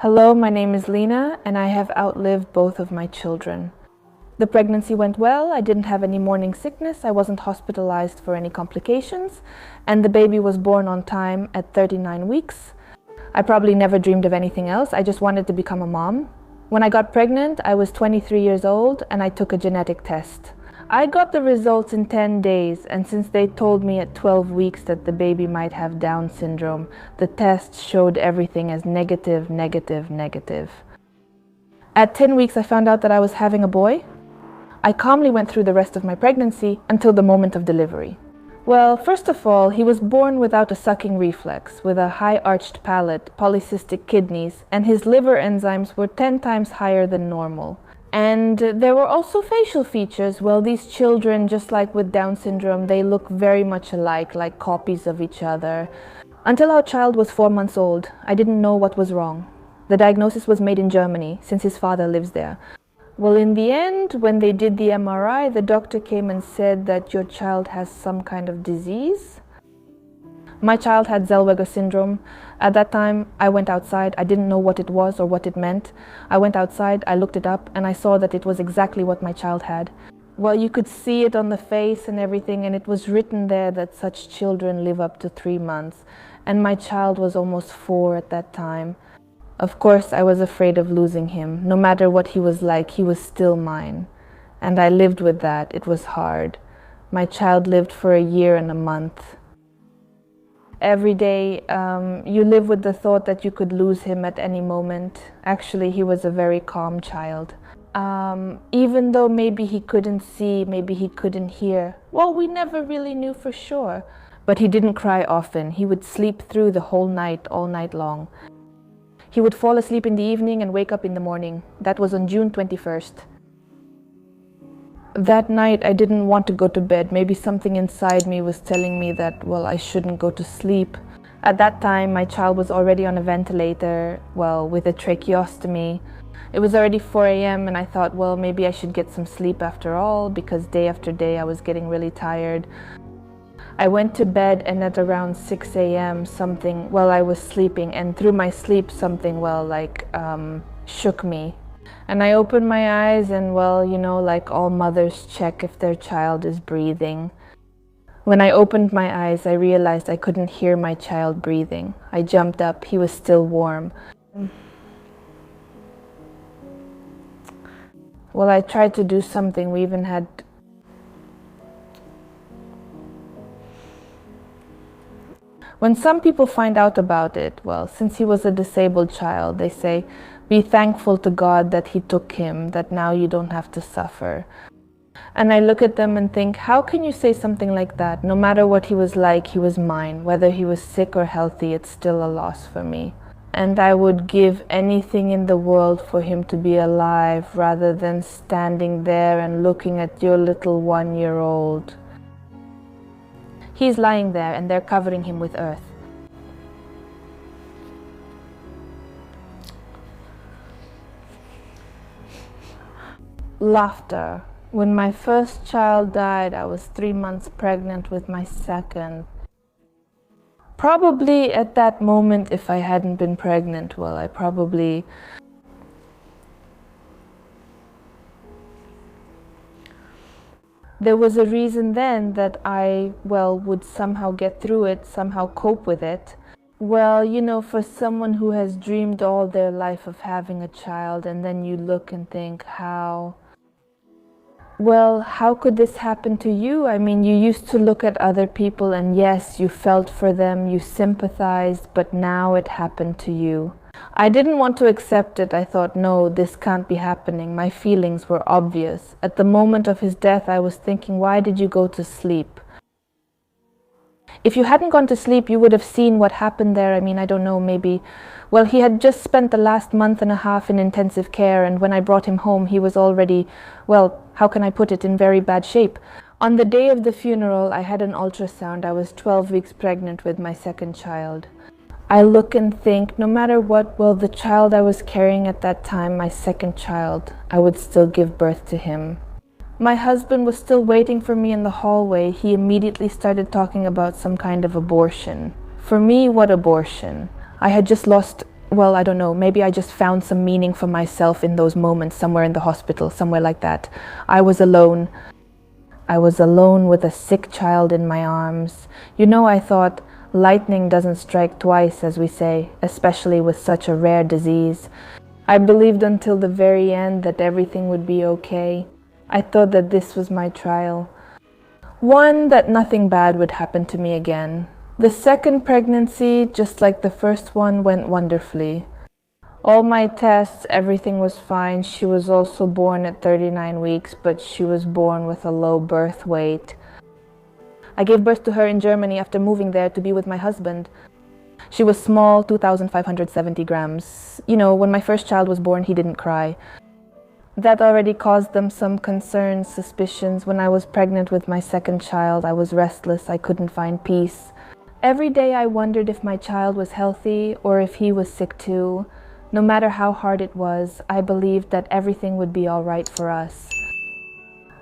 Hello, my name is Lena, and I have outlived both of my children. The pregnancy went well, I didn't have any morning sickness, I wasn't hospitalized for any complications, and the baby was born on time at 39 weeks. I probably never dreamed of anything else, I just wanted to become a mom. When I got pregnant, I was 23 years old, and I took a genetic test. I got the results in 10 days, and since they told me at 12 weeks that the baby might have Down syndrome, the test showed everything as negative, negative, negative. At 10 weeks, I found out that I was having a boy. I calmly went through the rest of my pregnancy until the moment of delivery. Well, first of all, he was born without a sucking reflex, with a high arched palate, polycystic kidneys, and his liver enzymes were 10 times higher than normal. And there were also facial features. Well, these children, just like with Down syndrome, they look very much alike, like copies of each other. Until our child was 4 months old, I didn't know what was wrong. The diagnosis was made in Germany, since his father lives there. Well, in the end, when they did the MRI, the doctor came and said that your child has some kind of disease. My child had Zellweger syndrome. At that time, I went outside. I didn't know what it was or what it meant. I went outside, I looked it up, and I saw that it was exactly what my child had. Well, you could see it on the face and everything, and it was written there that such children live up to 3 months. And my child was almost 4 at that time. Of course, I was afraid of losing him. No matter what he was like, he was still mine. And I lived with that. It was hard. My child lived for a year and a month. Every day, you live with the thought that you could lose him at any moment. Actually, he was a very calm child. Even though maybe he couldn't see, maybe he couldn't hear. Well, we never really knew for sure. But he didn't cry often. He would sleep through the whole night, all night long. He would fall asleep in the evening and wake up in the morning. That was on June 21st. That night, I didn't want to go to bed. Maybe something inside me was telling me that, well, I shouldn't go to sleep. At that time, my child was already on a ventilator, well, with a tracheostomy. It was already 4 a.m. and I thought, well, maybe I should get some sleep after all, because day after day I was getting really tired. I went to bed, and at around 6 a.m. something, well, I was sleeping, and through my sleep something, well, like, shook me. And I opened my eyes and, well, you know, like all mothers check if their child is breathing. When I opened my eyes, I realized I couldn't hear my child breathing. I jumped up. He was still warm. Well, I tried to do something. We even had... When some people find out about it, well, since he was a disabled child, they say, be thankful to God that he took him, that now you don't have to suffer. And I look at them and think, how can you say something like that? No matter what he was like, he was mine. Whether he was sick or healthy, it's still a loss for me. And I would give anything in the world for him to be alive, rather than standing there and looking at your little 1-year-old. He's lying there and they're covering him with earth. Laughter. When my first child died, I was 3 months pregnant with my second. Probably at that moment, if I hadn't been pregnant, well, I probably... There was a reason then that I, well, would somehow get through it, somehow cope with it. Well, you know, for someone who has dreamed all their life of having a child, and then you look and think, how could this happen to you? I mean, you used to look at other people and yes, you felt for them, you sympathized, but now it happened to you. I didn't want to accept it. I thought, no, this can't be happening. My feelings were obvious. At the moment of his death, I was thinking, why did you go to sleep? If you hadn't gone to sleep, you would have seen what happened there. I mean, I don't know, maybe... Well, he had just spent the last month and a half in intensive care, and when I brought him home, he was already, well, how can I put it, in very bad shape. On the day of the funeral, I had an ultrasound. I was 12 weeks pregnant with my second child. I look and think, no matter what, well, the child I was carrying at that time, my second child, I would still give birth to him. My husband was still waiting for me in the hallway. He immediately started talking about some kind of abortion. For me, what abortion? I had just lost well, I don't know, maybe I just found some meaning for myself in those moments somewhere in the hospital, somewhere like that. I was alone. I was alone with a sick child in my arms. You know, I thought, lightning doesn't strike twice, as we say, especially with such a rare disease. I believed until the very end that everything would be okay. I thought that this was my trial. One, that nothing bad would happen to me again. The second pregnancy, just like the first one, went wonderfully. All my tests, everything was fine. She was also born at 39 weeks, but she was born with a low birth weight. I gave birth to her in Germany after moving there to be with my husband. She was small, 2,570 grams. You know, when my first child was born, he didn't cry. That already caused them some concerns, suspicions. When I was pregnant with my second child, I was restless. I couldn't find peace. Every day I wondered if my child was healthy or if he was sick too. No matter how hard it was, I believed that everything would be all right for us.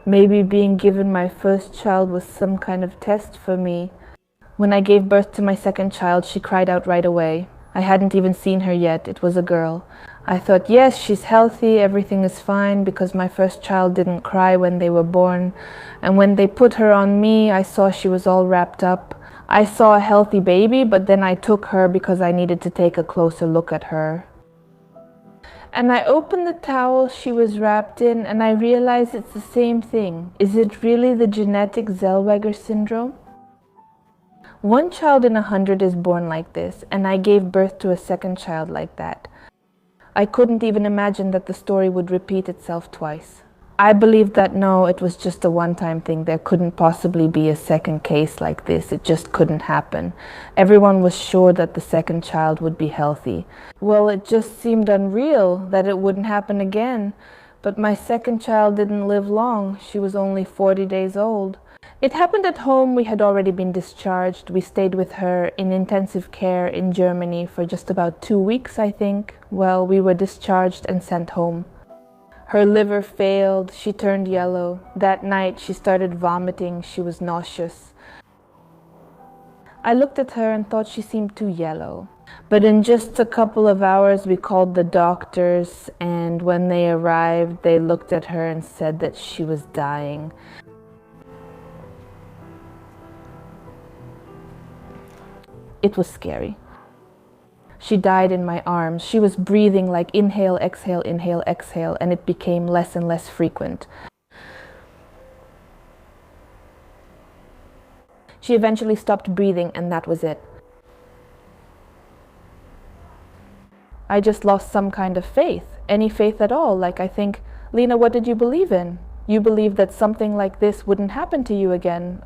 Maybe being given my first child was some kind of test for me. When I gave birth to my second child, she cried out right away. I hadn't even seen her yet. It was a girl. I thought, yes, she's healthy, everything is fine, because my first child didn't cry when they were born. And when they put her on me, I saw she was all wrapped up. I saw a healthy baby, but then I took her because I needed to take a closer look at her. And I opened the towel she was wrapped in, and I realized it's the same thing. Is it really the genetic Zellweger syndrome? One child in 100 is born like this, and I gave birth to a second child like that. I couldn't even imagine that the story would repeat itself twice. I believed that no, it was just a one-time thing. There couldn't possibly be a second case like this. It just couldn't happen. Everyone was sure that the second child would be healthy. Well, it just seemed unreal that it wouldn't happen again. But my second child didn't live long. She was only 40 days old. It happened at home. We had already been discharged. We stayed with her in intensive care in Germany for just about 2 weeks, I think. Well, we were discharged and sent home. Her liver failed. She turned yellow. That night she started vomiting. She was nauseous. I looked at her and thought she seemed too yellow. But in just a couple of hours we called the doctors, and when they arrived they looked at her and said that she was dying. It was scary. She died in my arms. She was breathing like inhale, exhale, and it became less and less frequent. She eventually stopped breathing, and that was it. I just lost some kind of faith, any faith at all. Like, I think, Lena, what did you believe in? You believed that something like this wouldn't happen to you again.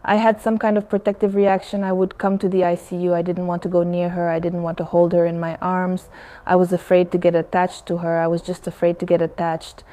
I had some kind of protective reaction. I would come to the ICU. I didn't want to go near her. I didn't want to hold her in my arms. I was afraid to get attached to her. I was just afraid to get attached.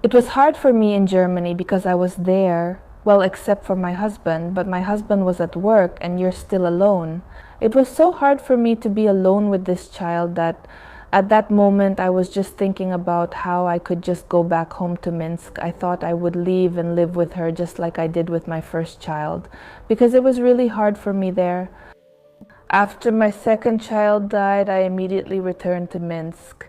It was hard for me in Germany because I was there, well, except for my husband, but my husband was at work and you're still alone. It was so hard for me to be alone with this child that at that moment I was just thinking about how I could just go back home to Minsk. I thought I would leave and live with her just like I did with my first child, because it was really hard for me there. After my second child died, I immediately returned to Minsk.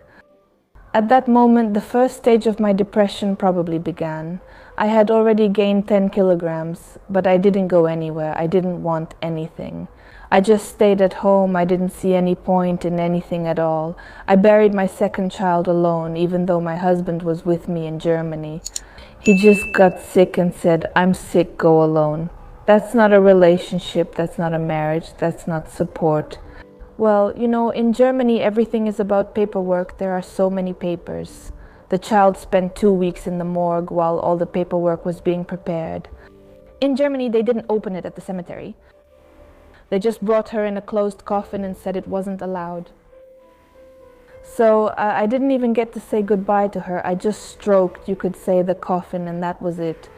At that moment, the first stage of my depression probably began. I had already gained 10 kilograms, but I didn't go anywhere. I didn't want anything. I just stayed at home. I didn't see any point in anything at all. I buried my second child alone, even though my husband was with me in Germany. He just got sick and said, "I'm sick, go alone." That's not a relationship, that's not a marriage, that's not support. Well, you know, in Germany everything is about paperwork. There are so many papers. The child spent 2 weeks in the morgue while all the paperwork was being prepared. In Germany they didn't open it at the cemetery. They just brought her in a closed coffin and said it wasn't allowed. So I didn't even get to say goodbye to her. I just stroked, you could say, the coffin, and that was it.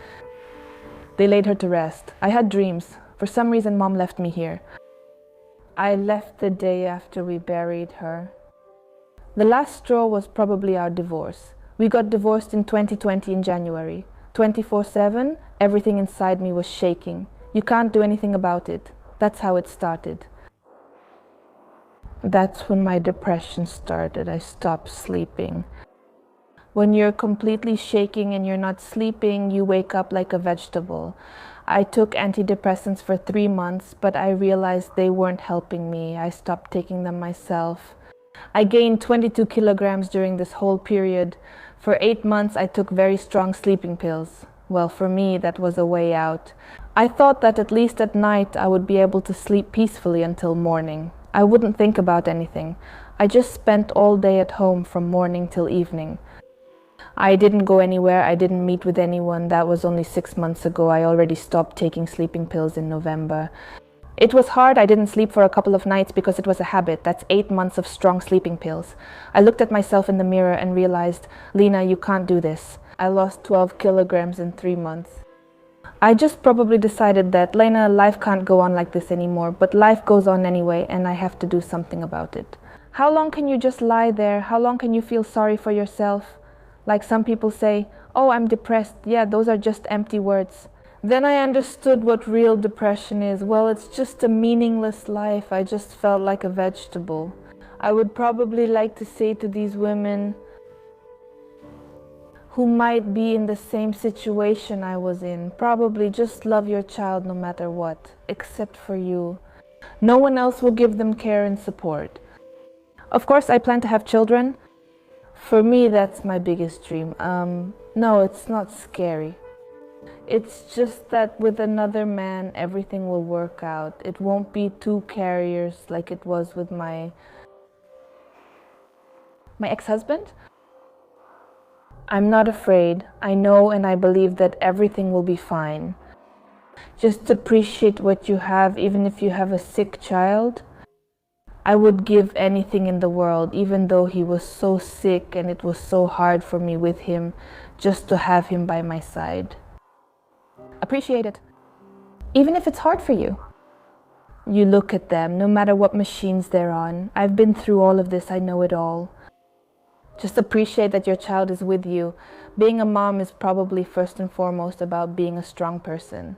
They laid her to rest. I had dreams. For some reason, Mom left me here. I left the day after we buried her. The last straw was probably our divorce. We got divorced in 2020 in January. 24/7, everything inside me was shaking. You can't do anything about it. That's how it started. That's when my depression started. I stopped sleeping. When you're completely shaking and you're not sleeping, you wake up like a vegetable. I took antidepressants for 3 months, but I realized they weren't helping me. I stopped taking them myself. I gained 22 kilograms during this whole period. For 8 months, I took very strong sleeping pills. Well, for me, that was a way out. I thought that at least at night I would be able to sleep peacefully until morning. I wouldn't think about anything. I just spent all day at home from morning till evening. I didn't go anywhere, I didn't meet with anyone. That was only 6 months ago. I already stopped taking sleeping pills in November. It was hard. I didn't sleep for a couple of nights because it was a habit. That's 8 months of strong sleeping pills. I looked at myself in the mirror and realized, Lena, you can't do this. I lost 12 kilograms in 3 months. I just probably decided that, Lena, life can't go on like this anymore, but life goes on anyway, and I have to do something about it. How long can you just lie there? How long can you feel sorry for yourself? Like some people say, oh, I'm depressed. Yeah, those are just empty words. Then I understood what real depression is. Well, it's just a meaningless life. I just felt like a vegetable. I would probably like to say to these women who might be in the same situation I was in, probably just love your child no matter what, except for you. No one else will give them care and support. Of course, I plan to have children. For me, that's my biggest dream. No, it's not scary. It's just that with another man, everything will work out. It won't be two carriers like it was with my ex-husband. I'm not afraid. I know and I believe that everything will be fine. Just appreciate what you have, even if you have a sick child. I would give anything in the world, even though he was so sick and it was so hard for me with him, just to have him by my side. Appreciate it. Even if it's hard for you. You look at them, no matter what machines they're on. I've been through all of this, I know it all. Just appreciate that your child is with you. Being a mom is probably first and foremost about being a strong person.